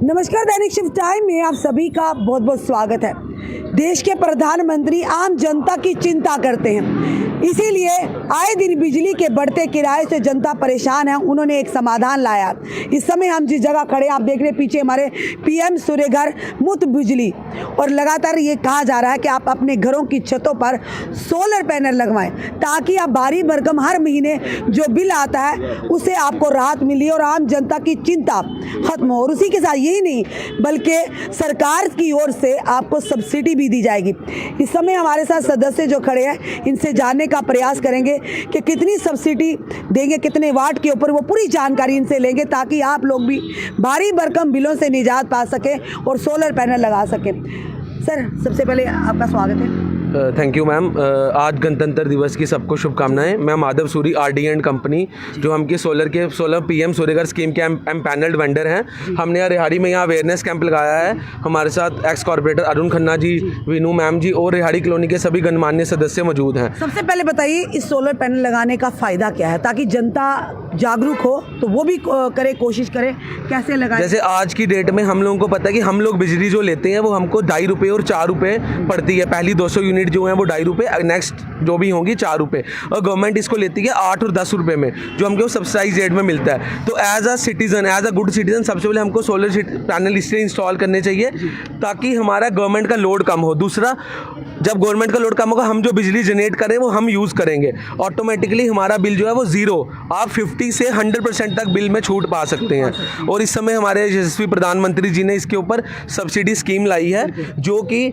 नमस्कार, दैनिक shift time में आप सभी का बहुत बहुत स्वागत है। देश के प्रधानमंत्री आम जनता की चिंता करते हैं, इसीलिए आए दिन बिजली के बढ़ते किराए से जनता परेशान है। उन्होंने एक समाधान लाया। इस समय हम जिस जगह खड़े हैं, आप देख रहे हैं पीछे हमारे पीएम सूर्य घर मुफ्त बिजली, और लगातार ये कहा जा रहा है कि आप अपने घरों की छतों पर सोलर पैनल लगवाएं, ताकि आप भारी भरकम हर महीने जो बिल आता है उससे आपको राहत मिली और आम जनता की चिंता खत्म हो। और उसी के साथ यही नहीं, बल्कि सरकार की ओर से आपको सब्सिडी भी दी जाएगी। इस समय हमारे साथ सदस्य जो खड़े हैं, इनसे जानने का प्रयास करेंगे कि कितनी सब्सिडी देंगे, कितने वाट के ऊपर, वो पूरी जानकारी इनसे लेंगे, ताकि आप लोग भी भारी भरकम बिलों से निजात पा सकें और सोलर पैनल लगा सकें। सर, सबसे पहले आपका स्वागत है। Thank you ma'am. आज गणतंत्र दिवस की सबको शुभकामनाएं। मैं Madhav Suri RD and company, जो हम की सोलर PM सूर्यघर स्कीम के हम पैनल्ड वेंडर हैं। हमने यहाँ रिहाड़ी में यहाँ अवेयरनेस कैंप लगाया है। हमारे साथ x corporator Arun Khanna ji, Vinoo ma'am जी और रिहाड़ी कॉलोनी के सभी गणमान्य सदस्य मौजूद हैं। सबसे पहले बताइए, इस सोलर पैनल लगाने का फ़ायदा क्या है, ताकि जनता जागरूक हो तो वो भी करे, कोशिश करे कैसे लगाए। जैसे आज की डेट में हम लोगों को पता है कि हम लोग बिजली जो लेते हैं वो हमको 2.5 रुपये और 4 रुपये पड़ती है। पहली 200 यूनिट जो है वो 2.5 रुपये, नेक्स्ट जो भी होंगी 4 रुपये, और गवर्नमेंट इसको लेती है 8 और 10 रुपये में, जो हमको सब्सिडाइज रेट में मिलता है। तो as a citizen, as a good citizen, सबसे पहले हमको सोलर पैनल इसलिए इंस्टॉल करने चाहिए ताकि हमारा गवर्नमेंट का लोड कम हो। दूसरा, जब गवर्नमेंट का लोड कम होगा, हम जो बिजली जनरेट करें वो हम यूज़ करेंगे, ऑटोमेटिकली हमारा बिल जो है वो ज़ीरो, आप 50 से 100% तक बिल में छूट पा सकते हैं। और इस समय हमारे यशस्वी प्रधानमंत्री जी ने इसके ऊपर सब्सिडी स्कीम लाई है, जो कि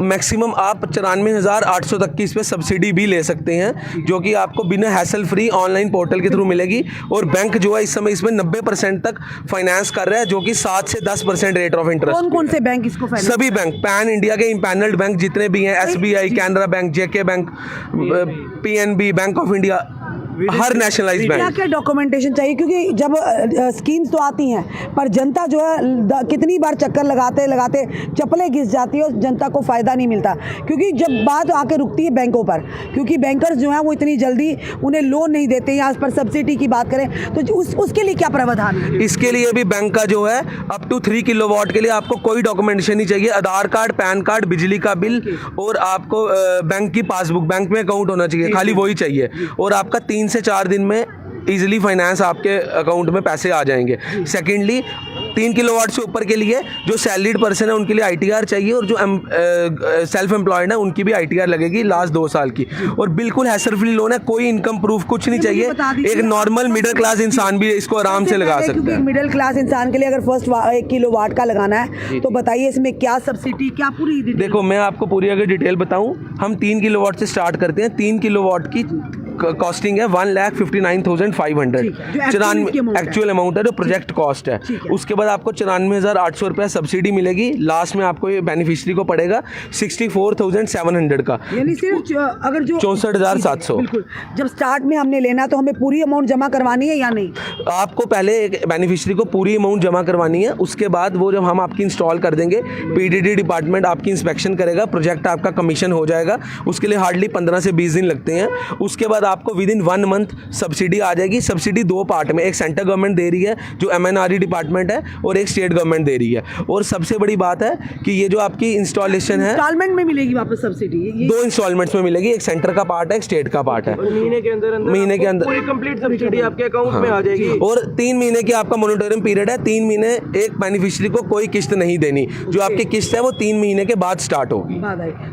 मैक्सिमम आप 94,800 तक की इस पर सब्सिडी भी ले सकते हैं, जो कि आपको बिना हैसल फ्री ऑनलाइन पोर्टल के थ्रू मिलेगी। और बैंक जो है इस समय इसमें 90% तक फाइनेंस कर रहा है, जो कि 7 से 10% रेट ऑफ इंटरेस्ट। कौन कौन से बैंक इसको फाइनेंस? सभी बैंक, पैन इंडिया के इम्पैनल्ड बैंक जितने भी हैं, SBI, Canara bank, JK bank, PNB, bank of India, her nationalised bank. क्या क्या डॉक्यूमेंटेशन चाहिए, क्योंकि जब स्कीम्स तो आती हैं, पर जनता जो है कितनी बार चक्कर लगाते लगाते चप्पलें घिस जाती है और जनता को फ़ायदा नहीं मिलता, क्योंकि जब बात आके रुकती है बैंकों पर, क्योंकि बैंकर्स जो हैं वो इतनी जल्दी उन्हें लोन नहीं देते। यहाँ पर सब्सिडी की बात करें तो उसके लिए क्या प्रावधान है? इसके लिए भी बैंक का जो है अप टू 3 किलोवाट के लिए आपको कोई डॉक्यूमेंटेशन नहीं चाहिए। आधार कार्ड, पैन कार्ड, बिजली का बिल और आपको बैंक की पासबुक, बैंक में अकाउंट होना चाहिए, खाली वही चाहिए। और आपका 3 से 4 दिन में इजीली फाइनेंस आपके अकाउंट में पैसे आ जाएंगे। सेकेंडली, 3 किलोवाट से ऊपर के लिए जो सैलरीड पर्सन है उनके लिए ITR चाहिए, और जो सेल्फ एम्प्लॉयड है उनकी भी ITR लगेगी लास्ट 2 साल की। और बिल्कुल हैसल फ्री लोन है, कोई इनकम प्रूफ कुछ नहीं चाहिए। एक नॉर्मल मिडिल क्लास इंसान भी इसको आराम से लगा सकता है। मिडिल क्लास इंसान के लिए अगर फर्स्ट 1 किलोवाट का लगाना है तो बताइए इसमें क्या सब्सिडी, क्या पूरी डिटेल? देखो, मैं आपको पूरी अगर डिटेल बताऊं, हम 3 किलोवाट से स्टार्ट करते हैं। 3 किलोवाट की कॉस्टिंग है 1,59,500, एक्चुअल अमाउंट है, जो प्रोजेक्ट कॉस्ट है। उसके बाद आपको 94,800 रुपया सब्सिडी मिलेगी। लास्ट में आपको ये बेनिफिशियरी को पड़ेगा 64,700 का, यानी सिर्फ अगर जो 64,700। जब स्टार्ट में हमने लेना तो हमें पूरी अमाउंट जमा करवानी है या नहीं? आपको पहले एक बेनिफिशियरी को पूरी अमाउंट जमा करवानी है। उसके बाद वो जब हम आपकी इंस्टॉल कर देंगे, PDD डिपार्टमेंट आपकी इंस्पेक्शन करेगा, प्रोजेक्ट आपका कमीशन हो जाएगा। उसके लिए हार्डली 15 से 20 दिन लगते हैं। उसके बाद आपको विद इन 1 मंथ सब्सिडी आ जाएगी। सब्सिडी 2 पार्ट में, एक सेंट्रल गवर्नमेंट दे रही है जो MNRE डिपार्टमेंट है, और एक स्टेट गवर्नमेंट दे रही है। और सबसे बड़ी बात है कि ये जो आपकी इंस्टॉलेशन है, इंस्टॉलमेंट में मिलेगी वापस सब्सिडी? 2 इंस्टॉलमेंट्स में मिलेगी, एक सेंटर का पार्ट है, एक स्टेट का पार्ट है। महीने के अंदर पूरी कंप्लीट सब्सिडी आपके अकाउंट में आ जाएगी। और 3 महीने की आपका मॉनिटरिंग पीरियड है। 3 महीने एक बेनिफिशियरी को कोई किस्त नहीं देनी। जो आपकी किस्त है वो 3 महीने के बाद स्टार्ट होगी।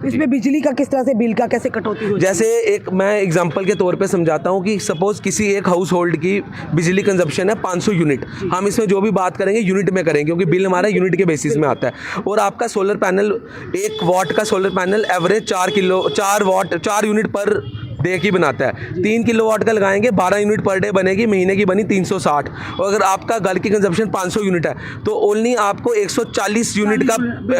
तो इसमें बिजली का किस तरह से, बिल का कैसे कटौती हो? जैसे एक मैं एग्जांपल के तौर पे समझाता हूँ कि सपोज किसी एक हाउस होल्ड की बिजली कंजप्शन है 500 यूनिट। हम इसमें जो भी बात करेंगे यूनिट में करेंगे, क्योंकि बिल हमारा यूनिट के बेसिस में आता है। और आपका सोलर पैनल, 1 वाट का solar panel average 4 unit per day की बनाता है। 3 किलोवाट का लगाएंगे, 12 यूनिट पर डे बनेगी, महीने की बनी 360। और अगर आपका घर की कंजप्शन 500 यूनिट है तो ओनली आपको 140 यूनिट का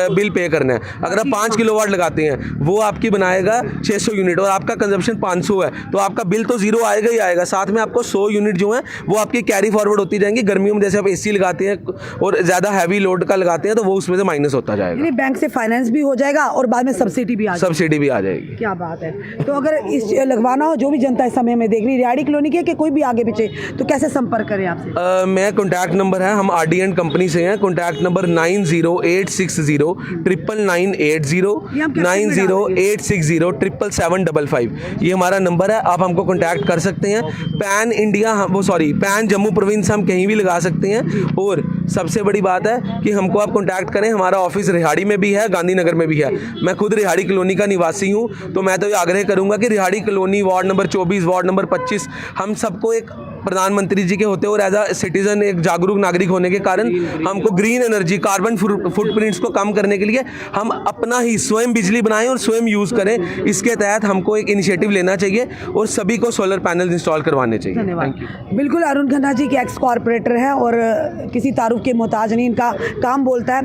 बिल पे करना है। अगर आप 5 किलोवाट लगाते हैं वो आपकी बनाएगा 600 यूनिट, और आपका कंजप्शन 500 है, तो आपका बिल तो जीरो आएगा ही आएगा। साथ में आपको 100 यूनिट जो है वो आपकी कैरी फॉरवर्ड होती जाएंगी। गर्मियों में जैसे आप AC लगाते हैं और ज़्यादा हैवी लोड का लगाते हैं तो वो उसमें से माइनस होता जाएगा। बैंक से फाइनेंस भी हो जाएगा और बाद में सब्सिडी भी आ जाएगी। क्या बात है। तो अगर इस लगवाना हो, जो भी जनता इस समय में देख रही है, रिहाड़ी कॉलोनी की है कि कोई भी आगे पीछे, तो कैसे संपर्क करें आपसे? मैं कॉन्टैक्ट नंबर है, हम RD एंड कंपनी से हैं, कॉन्टैक्ट नंबर 9086090080 90860755। ये हमारा नंबर है, आप हमको कॉन्टैक्ट कर सकते हैं। Pan India pan Jammu province हम कहीं भी लगा सकते हैं। और सबसे बड़ी बात है कि हमको आप कॉन्टैक्ट करें, हमारा ऑफिस रिहाड़ी में भी है, गांधीनगर में भी है। मैं खुद रिहाड़ी कॉलोनी का निवासी हूँ, तो मैं तो ये आग्रह करूँगा कि Rehari colony ward number 24, ward number 25, हम सबको एक प्रधानमंत्री जी के होते और एज अ सिटीजन एक जागरूक नागरिक होने के कारण हमको ग्रीन एनर्जी, कार्बन फुटप्रिंट्स को कम करने के लिए हम अपना ही स्वयं बिजली बनाएं और स्वयं यूज़ करें। इसके तहत हमको एक इनिशिएटिव लेना चाहिए और सभी को सोलर पैनल इंस्टॉल करवाने चाहिए। धन्यवाद। बिल्कुल, अरुण खन्ना जी के एक्स कॉर्पोरेटर हैं और किसी तारुफ के मोहताज नहीं, इनका काम बोलता है।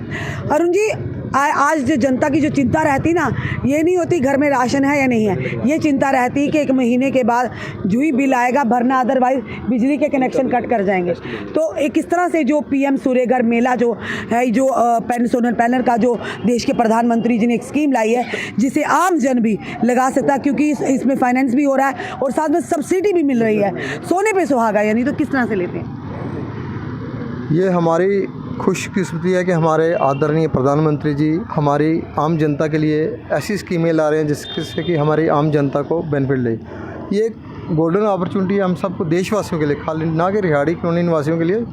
अरुण जी, आज जो जनता की जो चिंता रहती ना, ये नहीं होती घर में राशन है या नहीं है, ये चिंता रहती कि 1 महीने के बाद जो ही बिल आएगा भरना, अदरवाइज बिजली के कनेक्शन कट कर जाएंगे। तो एक किस तरह से जो PM सूर्यघर मेला जो है, जो सोलर पैनल का जो देश के प्रधानमंत्री जी ने एक स्कीम लाई है जिसे आम जन भी लगा सकता है, क्योंकि इसमें फाइनेंस भी हो रहा है और साथ में सब्सिडी भी मिल रही है, सोने पे सुहागा, यानी तो किस तरह से लेते हैं? ये हमारी खुशकिस्मती है कि हमारे आदरणीय प्रधानमंत्री जी हमारी आम जनता के लिए ऐसी स्कीमें ला रहे हैं जिससे कि हमारी आम जनता को बेनिफिट ले। ये एक गोल्डन अपॉर्चुनिटी है हम सबको, देशवासियों के लिए, खाली ना कि रिहाड़ी कॉलोनी निवासियों के लिए।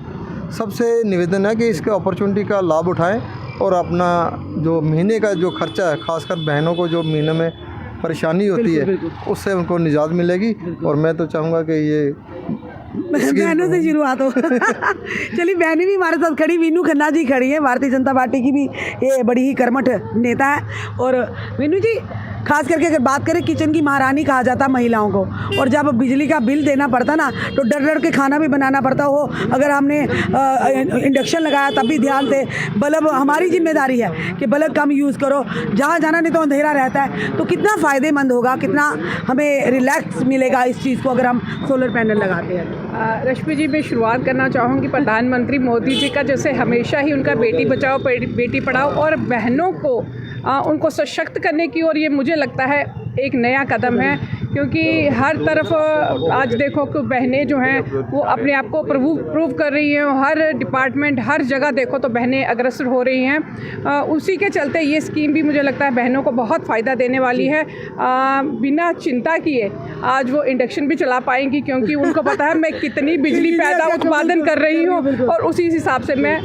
सबसे निवेदन है कि इसके अपॉर्चुनिटी का लाभ उठाएं और अपना जो महीने का जो खर्चा है, खासकर बहनों को जो महीने में परेशानी होती है, उससे उनको निजात मिलेगी। और मैं तो चाहूँगा कि ये बहनों से शुरुआत हो। चलिए, बहनें भी हमारे साथ खड़ी, वीनू खन्ना जी खड़ी है, भारतीय जनता पार्टी की भी ये बड़ी ही कर्मठ नेता है। और वीनू जी, खास करके अगर बात करें, किचन की महारानी कहा जाता है महिलाओं को, और जब बिजली का बिल देना पड़ता ना, तो डर डर के खाना भी बनाना पड़ता हो। अगर हमने इंडक्शन लगाया तब भी ध्यान से, बल्ब हमारी जिम्मेदारी है कि बल्ब कम यूज़ करो, जहाँ जाना नहीं तो अंधेरा रहता है। तो कितना फ़ायदेमंद होगा, कितना हमें रिलैक्स मिलेगा इस चीज़ को अगर हम सोलर पैनल लगाते हैं? रश्मि जी, मैं शुरुआत करना चाहूँगी प्रधानमंत्री मोदी जी का, जैसे हमेशा ही उनका बेटी बचाओ बेटी पढ़ाओ और बहनों को उनको सशक्त करने की ओर, ये मुझे लगता है एक नया कदम है। क्योंकि हर तरफ आज देखो कि बहनें जो हैं वो अपने आप को प्रूव कर रही हैं, हर डिपार्टमेंट, हर जगह देखो तो बहनें अग्रसर हो रही हैं। उसी के चलते ये स्कीम भी मुझे लगता है बहनों को बहुत फ़ायदा देने वाली है। बिना चिंता किए आज वो इंडक्शन भी चला पाएंगी, क्योंकि उनको पता है मैं कितनी बिजली उत्पादन कर रही हूँ और उसी हिसाब से मैं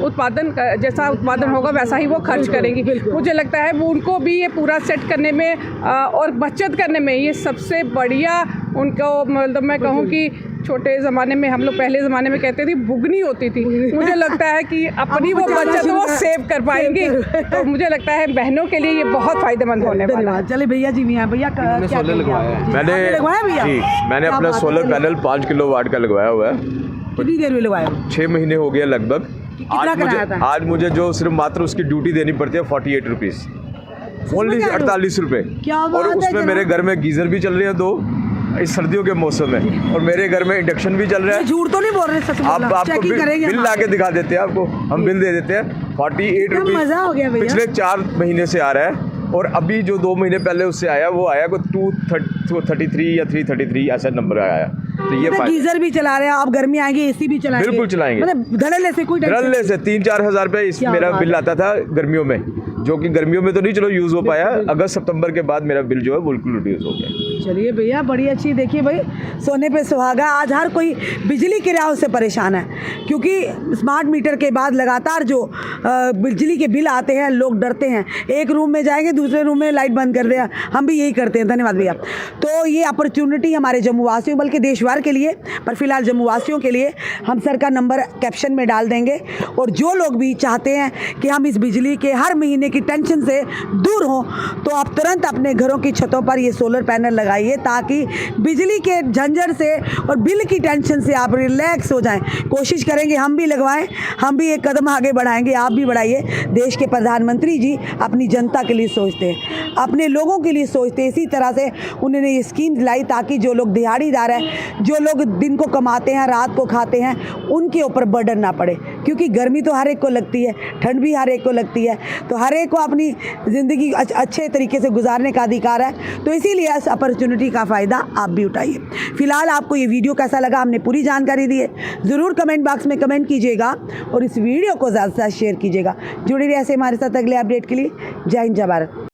जैसा उत्पादन होगा वैसा ही वो खर्च करेंगी। मुझे लगता है वो उनको भी ये पूरा सेट करने में और बचत करने में ये सबसे बढ़िया उनको, मतलब मैं कहूँ कि छोटे ज़माने में, हम लोग पहले ज़माने में कहते थे बुगनी होती थी, मुझे लगता है कि अपनी वो बचत वो सेव कर पाएंगी। तो मुझे लगता है बहनों के लिए ये बहुत फ़ायदेमंद होने वाला है। चले भैया जी भी हैं, भैया सोलर लगवाया है। मैंने अपना सोलर पैनल 5 किलोवाट का लगवाया हुआ है। कितनी देर में लगवाया? 6 महीने हो गए लगभग। आज मुझे जो सिर्फ मात्र उसकी ड्यूटी देनी पड़ती है 48 रुपीज़, ओनली 48 रुपये। और उसमें मेरे घर में गीज़र भी चल रहे हैं 2 इस सर्दियों के मौसम में, और मेरे घर में इंडक्शन भी चल रहा है। झूठ तो नहीं बोल रहे? सच बोलना, आपको बिल ला के दिखा देते हैं, आपको हम बिल दे देते हैं। 48 रुपये मज़ा हो गया भैया। पिछले 4 महीने से आ रहा है, और अभी जो 2 महीने पहले उससे आया वो आया को 233 या 333 ऐसा नंबर आया। तो ये गीजर भी चला रहे हैं आप, गर्मी आएगी एसी भी चलाएंगे? बिल्कुल चलाएंगे, मतलब धड़ल्ले से, कोई धड़ल्ले से 3-4 हज़ार रुपये इस मेरा बिल आता था गर्मियों में, जो कि गर्मियों में तो नहीं चलो यूज़ हो पाया। अगस्त सितंबर के बाद मेरा बिल जो है बिल्कुल रिड्यूस हो गया। चलिए भैया, बड़ी अच्छी। देखिए भाई, सोने पे सुहागा। आज हर कोई बिजली किरायों से परेशान है, क्योंकि स्मार्ट मीटर के बाद लगातार जो बिजली के बिल आते हैं, लोग डरते हैं। एक रूम में जाएंगे, दूसरे रूम में लाइट बंद कर दिया, हम भी यही करते हैं। धन्यवाद भैया। तो ये अपॉर्चुनिटी हमारे जम्मू वासियों, बल्कि देश भर के लिए, पर फिलहाल जम्मू वासियों के लिए हम सर का नंबर कैप्शन में डाल देंगे। और जो लोग भी चाहते हैं कि हम इस बिजली के हर महीने की टेंशन से दूर हों, तो आप तुरंत अपने घरों की छतों पर ये सोलर पैनल लगाइए, ताकि बिजली के झंझट से और बिल की टेंशन से आप रिलैक्स हो जाएं। कोशिश करेंगे हम भी लगवाएं, हम भी एक कदम आगे बढ़ाएंगे, आप भी बढ़ाइए। देश के प्रधानमंत्री जी अपनी जनता के लिए सोचते हैं, अपने लोगों के लिए सोचते हैं। इसी तरह से उन्होंने ये स्कीम लाई ताकि जो लोग दिहाड़ीदार हैं, जो लोग दिन को कमाते हैं रात को खाते हैं उनके ऊपर बर्डन ना पड़े, क्योंकि गर्मी तो हर एक को लगती है, ठंड भी हर एक को लगती है, तो हर एक को अपनी ज़िंदगी अच्छे तरीके से गुजारने का अधिकार है। तो इसीलिए इस अपॉर्चुनिटी का फ़ायदा आप भी उठाइए। फिलहाल आपको ये वीडियो कैसा लगा, हमने पूरी जानकारी दी है, ज़रूर कमेंट बॉक्स में कमेंट कीजिएगा और इस वीडियो को ज़्यादा से ज़्यादा शेयर कीजिएगा। जुड़े रहिए ऐसे हमारे साथ अगले अपडेट के लिए। जय हिंद, जय भारत।